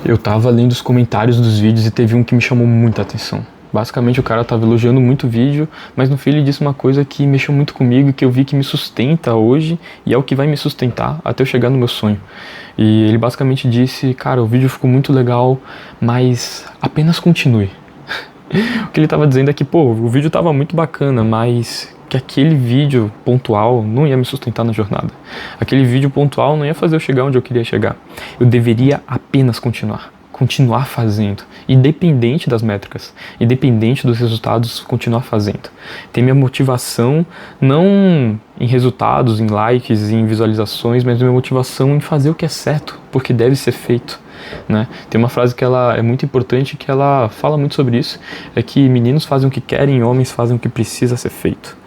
Eu tava lendo os comentários dos vídeos e teve um que me chamou muita atenção. Basicamente o cara tava elogiando muito o vídeo, mas no fim ele disse uma coisa que mexeu muito comigo e que eu vi que me sustenta hoje e é o que vai me sustentar até eu chegar no meu sonho. E ele basicamente disse, cara, o vídeo ficou muito legal, mas apenas continue. O que ele tava dizendo é que, pô, o vídeo tava muito bacana, mas que aquele vídeo pontual não ia me sustentar na jornada. Aquele vídeo pontual não ia fazer eu chegar onde eu queria chegar. Eu deveria apenas continuar fazendo, independente das métricas, independente dos resultados, continuar fazendo. Ter minha motivação não em resultados, em likes, em visualizações, mas minha motivação em fazer o que é certo, porque deve ser feito. Né? Tem uma frase que ela é muito importante, que ela fala muito sobre isso, é que meninos fazem o que querem, homens fazem o que precisa ser feito.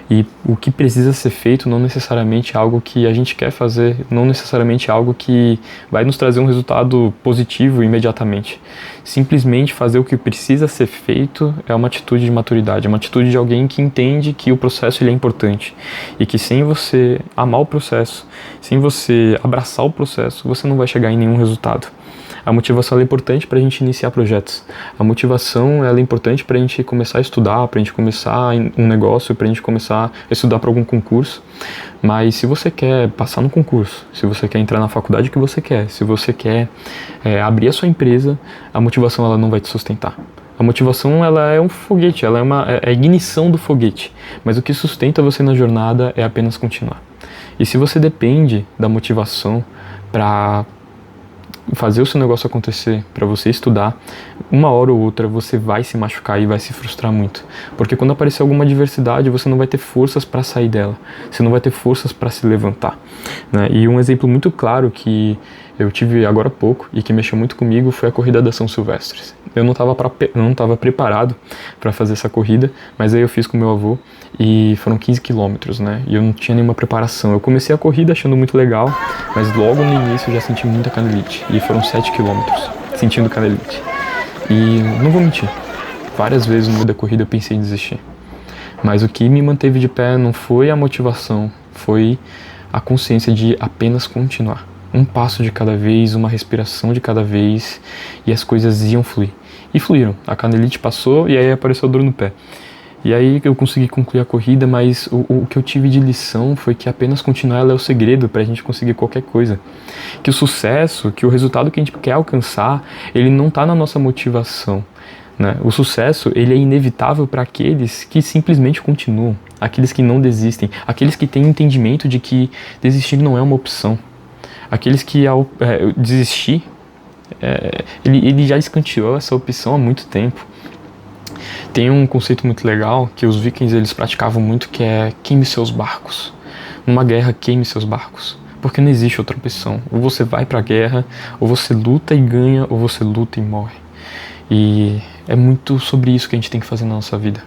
E o que precisa ser feito não necessariamente é algo que a gente quer fazer, não necessariamente é algo que vai nos trazer um resultado positivo imediatamente. Simplesmente fazer o que precisa ser feito é uma atitude de maturidade, é uma atitude de alguém que entende que o processo ele é importante. E que sem você amar o processo, sem você abraçar o processo, você não vai chegar em nenhum resultado. A motivação é importante para a gente iniciar projetos. A motivação ela é importante para a gente começar a estudar, para a gente começar um negócio, para a gente começar a estudar para algum concurso. Mas se você quer passar no concurso, se você quer entrar na faculdade que você quer, se você quer abrir a sua empresa, a motivação ela não vai te sustentar. A motivação ela é um foguete, ela é a ignição do foguete. Mas o que sustenta você na jornada é apenas continuar. E se você depende da motivação para fazer o seu negócio acontecer, para você estudar, uma hora ou outra você vai se machucar e vai se frustrar muito. Porque quando aparecer alguma adversidade, você não vai ter forças para sair dela, você não vai ter forças para se levantar. Né? E um exemplo muito claro que eu tive agora há pouco e que mexeu muito comigo foi a corrida da São Silvestres. Eu não estava preparado para fazer essa corrida, mas aí eu fiz com meu avô e foram 15 quilômetros, né? E eu não tinha nenhuma preparação. Eu comecei a corrida achando muito legal, mas logo no início eu já senti muita canelite. E foram 7 quilômetros sentindo canelite. E não vou mentir, várias vezes no meio da corrida eu pensei em desistir. Mas o que me manteve de pé não foi a motivação, foi a consciência de apenas continuar. Um passo de cada vez, uma respiração de cada vez, e as coisas iam fluir. E fluíram. A canelite passou e aí apareceu a dor no pé. E aí eu consegui concluir a corrida, mas o que eu tive de lição foi que apenas continuar ela é o segredo para a gente conseguir qualquer coisa. Que o sucesso, que o resultado que a gente quer alcançar, ele não está na nossa motivação. Né? O sucesso ele é inevitável para aqueles que simplesmente continuam, aqueles que não desistem, aqueles que têm entendimento de que desistir não é uma opção. Aqueles que ao desistir, ele já escanteou essa opção há muito tempo. Tem um conceito muito legal que os vikings eles praticavam muito, que é queime seus barcos. Numa guerra, queime seus barcos. Porque não existe outra opção. Ou você vai pra guerra, ou você luta e ganha, ou você luta e morre. E é muito sobre isso que a gente tem que fazer na nossa vida.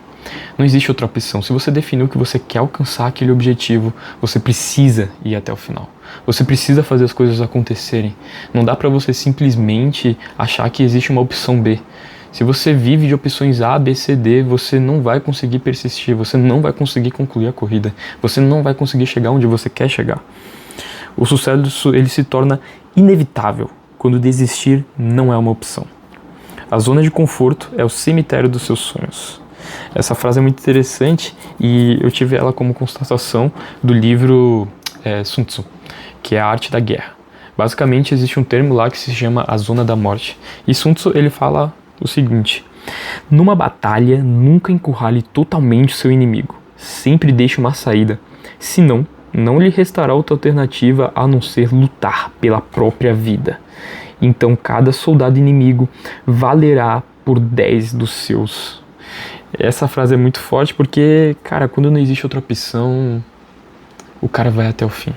Não existe outra opção. Se você definiu que você quer alcançar aquele objetivo, você precisa ir até o final. Você precisa fazer as coisas acontecerem. Não dá pra você simplesmente achar que existe uma opção B. Se você vive de opções A, B, C, D, você não vai conseguir persistir, você não vai conseguir concluir a corrida, você não vai conseguir chegar onde você quer chegar. O sucesso ele se torna inevitável quando desistir não é uma opção. A zona de conforto é o cemitério dos seus sonhos. Essa frase é muito interessante e eu tive ela como constatação do livro Sun Tzu, que é a arte da guerra. Basicamente existe um termo lá que se chama a zona da morte. E Sun Tzu ele fala o seguinte: numa batalha nunca encurrale totalmente o seu inimigo, sempre deixe uma saída, senão não lhe restará outra alternativa a não ser lutar pela própria vida. Então cada soldado inimigo valerá por 10 dos seus. Essa frase é muito forte porque, cara, quando não existe outra opção, o cara vai até o fim.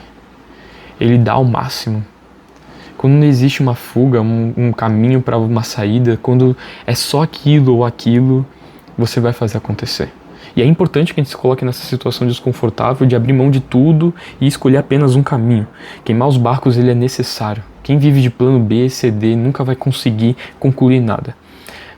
Ele dá o máximo. Quando não existe uma fuga, um caminho para uma saída, quando é só aquilo ou aquilo, você vai fazer acontecer. E é importante que a gente se coloque nessa situação desconfortável de abrir mão de tudo e escolher apenas um caminho. Queimar os barcos ele é necessário. Quem vive de plano B, C, D nunca vai conseguir concluir nada.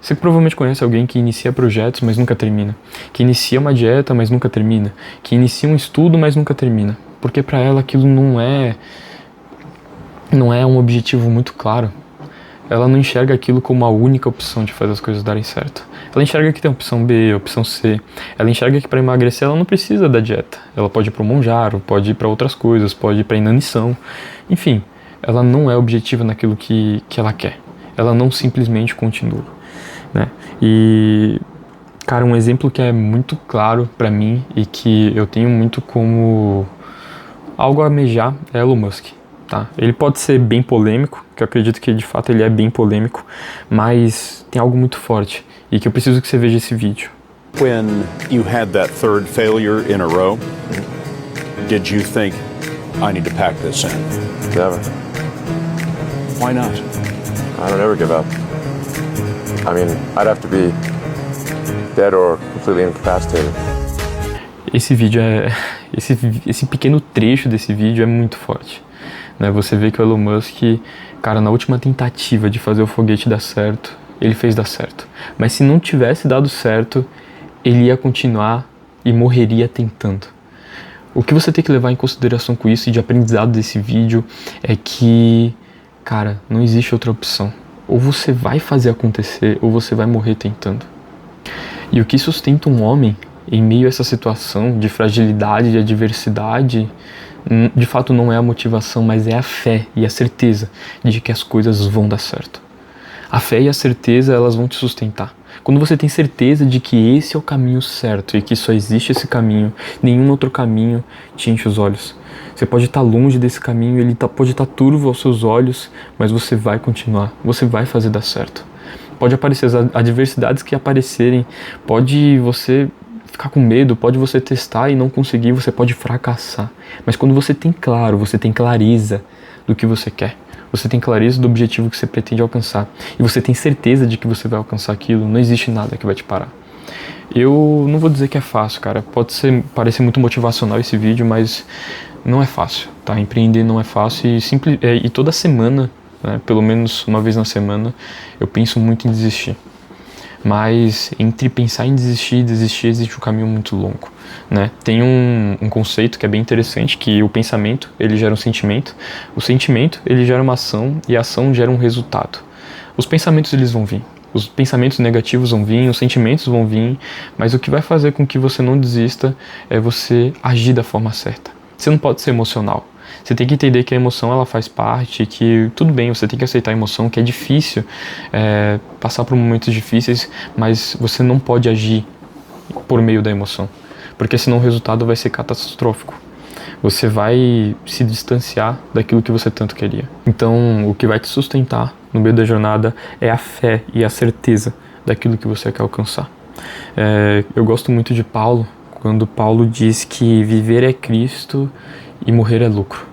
Você provavelmente conhece alguém que inicia projetos, mas nunca termina. Que inicia uma dieta, mas nunca termina. Que inicia um estudo, mas nunca termina. Porque para ela aquilo não é um objetivo muito claro. ela não enxerga aquilo como a única opção de fazer as coisas darem certo. Ela enxerga que tem a opção B, a opção C. Ela enxerga que para emagrecer ela não precisa da dieta. Ela pode ir para o Monjaro, pode ir para outras coisas, pode ir para a inanição. Enfim, ela não é objetiva naquilo que ela quer. Ela não simplesmente continua, né? E, cara, um exemplo que é muito claro para mim e que eu tenho muito como algo a almejar é Elon Musk. Tá? Ele pode ser bem polêmico, que eu acredito que de fato ele é bem polêmico, mas tem algo muito forte e que eu preciso que você veja esse vídeo. When you had that third failure in a row, did you think, I need to pack this in? Never. Why not? I don't ever give up. I mean, I'd have to be dead or completely incapacitated. Esse vídeo esse pequeno trecho desse vídeo é muito forte. Né? Você vê que o Elon Musk, cara, na última tentativa de fazer o foguete dar certo, ele fez dar certo. Mas se não tivesse dado certo, ele ia continuar e morreria tentando. O que você tem que levar em consideração com isso e de aprendizado desse vídeo é que, cara, não existe outra opção. Ou você vai fazer acontecer, ou você vai morrer tentando. E o que sustenta um homem em meio a essa situação de fragilidade, de adversidade, de fato não é a motivação, mas é a fé e a certeza de que as coisas vão dar certo. A fé e a certeza, elas vão te sustentar. Quando você tem certeza de que esse é o caminho certo e que só existe esse caminho, nenhum outro caminho te enche os olhos. Você pode estar longe desse caminho, ele pode estar turvo aos seus olhos, mas você vai continuar, você vai fazer dar certo. Pode aparecer as adversidades que aparecerem, pode você ficar com medo, pode você testar e não conseguir, você pode fracassar. Mas quando você tem claro, você tem clareza do que você quer, você tem clareza do objetivo que você pretende alcançar e você tem certeza de que você vai alcançar aquilo, não existe nada que vai te parar. Eu não vou dizer que é fácil, cara, parecer muito motivacional esse vídeo, mas não é fácil, tá? Empreender não é fácil e toda semana, né, pelo menos uma vez na semana, eu penso muito em desistir. Mas entre pensar em desistir e desistir existe um caminho muito longo, né? Tem um conceito que é bem interessante, que o pensamento, ele gera um sentimento, o sentimento, ele gera uma ação e a ação gera um resultado. Os pensamentos, eles vão vir, os pensamentos negativos vão vir, os sentimentos vão vir, mas o que vai fazer com que você não desista é você agir da forma certa. Você não pode ser emocional. Você tem que entender que a emoção, ela faz parte, que tudo bem, você tem que aceitar a emoção, que é difícil passar por momentos difíceis, mas você não pode agir por meio da emoção, porque senão o resultado vai ser catastrófico. Você vai se distanciar daquilo que você tanto queria. Então, o que vai te sustentar no meio da jornada é a fé e a certeza daquilo que você quer alcançar. Eu gosto muito de Paulo, quando Paulo diz que viver é Cristo e morrer é lucro.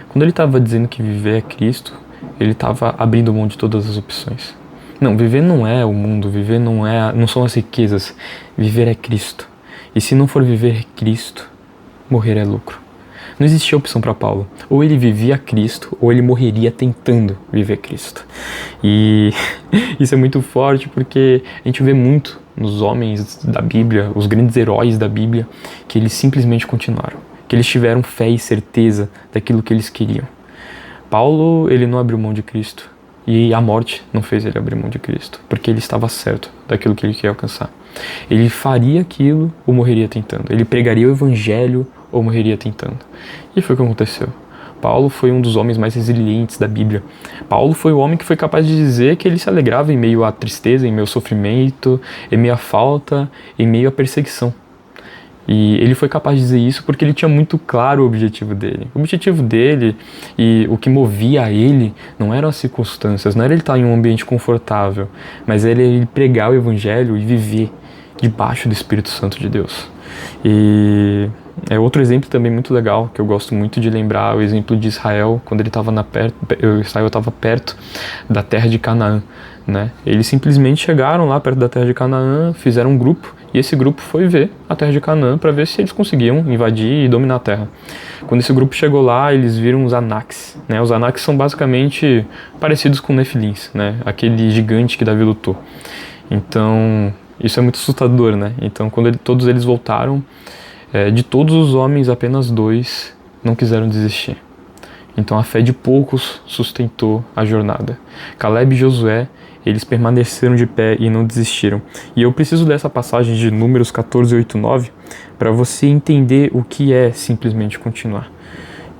Quando ele estava dizendo que viver é Cristo, ele estava abrindo mão de todas as opções. Não, viver não é o mundo, viver não são as riquezas, viver é Cristo. E se não for viver Cristo, morrer é lucro. Não existia opção para Paulo. Ou ele vivia Cristo, ou ele morreria tentando viver Cristo. E isso é muito forte porque a gente vê muito nos homens da Bíblia, os grandes heróis da Bíblia, que eles simplesmente continuaram, que eles tiveram fé e certeza daquilo que eles queriam. Paulo, ele não abriu mão de Cristo, e a morte não fez ele abrir mão de Cristo, porque ele estava certo daquilo que ele queria alcançar. Ele faria aquilo ou morreria tentando. Ele pregaria o evangelho ou morreria tentando. E foi o que aconteceu. Paulo foi um dos homens mais resilientes da Bíblia. Paulo foi o homem que foi capaz de dizer que ele se alegrava em meio à tristeza, em meio ao sofrimento, em meio à falta, em meio à perseguição. E ele foi capaz de dizer isso porque ele tinha muito claro o objetivo dele. O objetivo dele e o que movia ele não eram as circunstâncias, não era ele estar em um ambiente confortável, mas era ele pregar o evangelho e viver debaixo do Espírito Santo de Deus. E outro exemplo também muito legal, que eu gosto muito de lembrar, o exemplo de Israel, quando ele estava Israel estava perto da terra de Canaã, né? Eles simplesmente chegaram lá perto da terra de Canaã, fizeram um grupo, e esse grupo foi ver a terra de Canaã para ver se eles conseguiam invadir e dominar a terra. Quando esse grupo chegou lá, eles viram os Anaques, né? Os Anaques são basicamente parecidos com Nefilins, né? Aquele gigante que Davi lutou. Então, isso é muito assustador, né? Então, quando todos eles voltaram, de todos os homens, apenas 2 não quiseram desistir. Então a fé de poucos sustentou a jornada. Caleb e Josué, eles permaneceram de pé e não desistiram. E eu preciso dessa passagem de Números 14, 8, 9 para você entender o que é simplesmente continuar.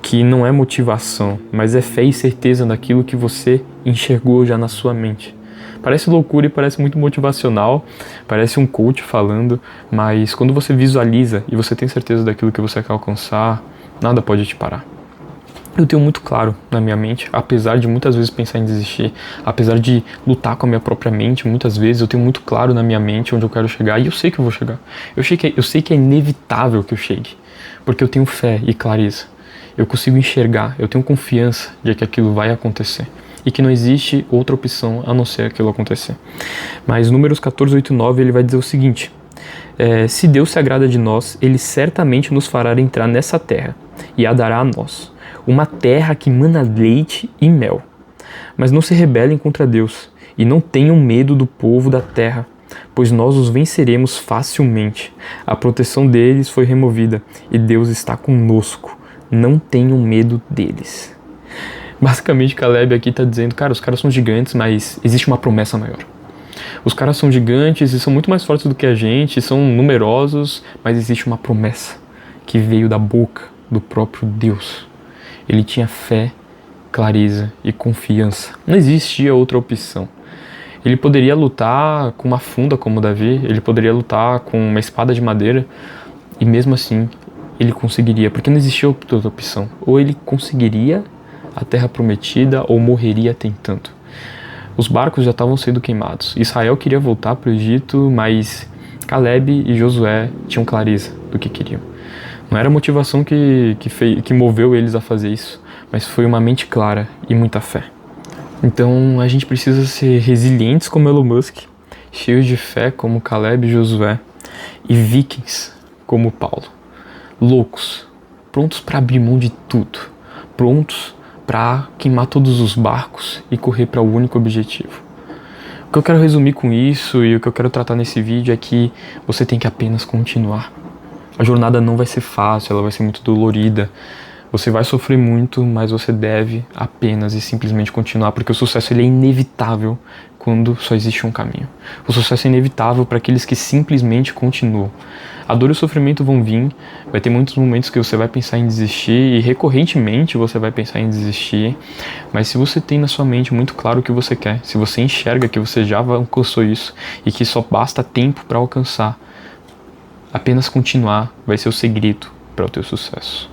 Que não é motivação, mas é fé e certeza naquilo que você enxergou já na sua mente. Parece loucura e parece muito motivacional, parece um coach falando, mas quando você visualiza e você tem certeza daquilo que você quer alcançar, nada pode te parar. Eu tenho muito claro na minha mente, apesar de muitas vezes pensar em desistir, apesar de lutar com a minha própria mente, muitas vezes eu tenho muito claro na minha mente onde eu quero chegar e eu sei que eu vou chegar. Eu sei que é inevitável que eu chegue, porque eu tenho fé e clareza. Eu consigo enxergar, eu tenho confiança de que aquilo vai acontecer e que não existe outra opção a não ser aquilo acontecer. Mas Números 14, 8 e 9 ele vai dizer o seguinte: se Deus se agrada de nós, Ele certamente nos fará entrar nessa terra e a dará a nós, uma terra que mana leite e mel. Mas não se rebelem contra Deus e não tenham medo do povo da terra, pois nós os venceremos facilmente. A proteção deles foi removida e Deus está conosco. Não tenham medo deles. Basicamente, Caleb aqui está dizendo, cara, os caras são gigantes, mas existe uma promessa maior. Os caras são gigantes e são muito mais fortes do que a gente, são numerosos, mas existe uma promessa que veio da boca do próprio Deus. Ele tinha fé, clareza e confiança. Não existia outra opção. Ele poderia lutar com uma funda como Davi, ele poderia lutar com uma espada de madeira, e mesmo assim ele conseguiria, porque não existia outra opção. Ou ele conseguiria a terra prometida ou morreria tentando. Os barcos já estavam sendo queimados. Israel queria voltar para o Egito, mas Caleb e Josué tinham clareza do que queriam. Não era a motivação que moveu eles a fazer isso, mas foi uma mente clara e muita fé. Então a gente precisa ser resilientes como Elon Musk, cheios de fé como Caleb e Josué, e vikings como Paulo. Loucos, prontos para abrir mão de tudo, prontos para queimar todos os barcos e correr para o único objetivo. O que eu quero resumir com isso e o que eu quero tratar nesse vídeo é que você tem que apenas continuar. A jornada não vai ser fácil, ela vai ser muito dolorida. Você vai sofrer muito, mas você deve apenas e simplesmente continuar, porque o sucesso ele é inevitável quando só existe um caminho. O sucesso é inevitável para aqueles que simplesmente continuam. A dor e o sofrimento vão vir, vai ter muitos momentos que você vai pensar em desistir e recorrentemente você vai pensar em desistir, mas se você tem na sua mente muito claro o que você quer, se você enxerga que você já alcançou isso e que só basta tempo para alcançar, apenas continuar vai ser o segredo para o teu sucesso.